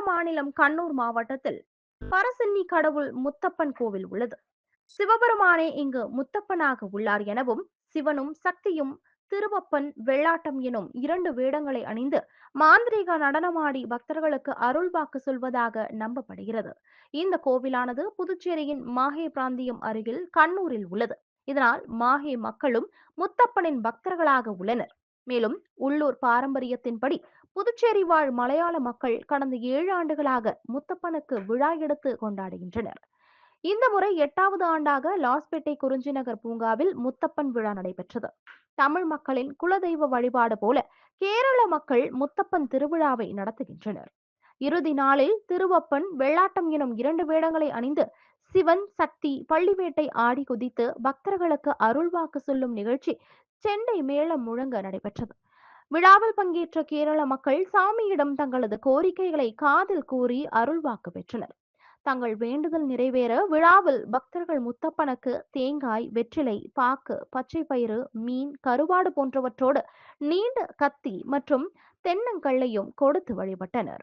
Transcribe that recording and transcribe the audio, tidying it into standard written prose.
மாநிலம் கண்ணூர் மாவட்டத்தில் பரசின்னி கடவுள் முத்தப்பன் கோவில் உள்ளது. சிவபெருமானே இங்கு முத்தப்பனாக உள்ளார் எனவும், சிவனும் சக்தியும் திருவப்பன், வெள்ளாட்டம் எனும் இரண்டு வேடங்களை அணிந்து மாந்திரீக நடனமாடி பக்தர்களுக்கு அருள்வாக்கு சொல்வதாக நம்பப்படுகிறது. இந்த கோவிலானது புதுச்சேரியின் மாஹே பிராந்தியம் அருகில் கண்ணூரில் உள்ளது. இதனால் மாஹே மக்களும் முத்தப்பனின் பக்தர்களாக உள்ளனர். மேலும் உள்ளூர் பாரம்பரியத்தின்படி புதுச்சேரி வாழ் மலையாள மக்கள் கடந்த 7 ஆண்டுகளாக முத்தப்பனுக்கு விழா எடுத்து கொண்டாடுகின்றனர். இந்த முறை 8வது ஆண்டாக லாஸ்பேட்டை குறிஞ்சி நகர் பூங்காவில் முத்தப்பன் விழா நடைபெற்றது. தமிழ் மக்களின் குலதெய்வ வழிபாடு போல கேரள மக்கள் முத்தப்பன் திருவிழாவை நடத்துகின்றனர். இறுதி நாளில் திருவப்பன், வெள்ளாட்டம் எனும் இரண்டு வேடங்களை அணிந்து சிவன், சக்தி பள்ளிவேட்டை ஆடி குதித்து பக்தர்களுக்கு அருள்வாக்கு சொல்லும் நிகழ்ச்சி செண்டை மேளம் முழங்க நடைபெற்றது. விழாவில் பங்கேற்ற கேரள மக்கள் சாமியிடம் தங்களது கோரிக்கைகளை காதில் கூறி அருள்வாக்கு பெற்றனர். தங்கள் வேண்டுதல் நிறைவேற விழாவில் பக்தர்கள் முத்தப்பனுக்கு தேங்காய், வெற்றிலை பாக்கு, பச்சை பயிறு, மீன், கருவாடு போன்றவற்றோடு நீண்ட கத்தி மற்றும் தென்னங்கள்ளையும் கொடுத்து வழிபட்டனர்.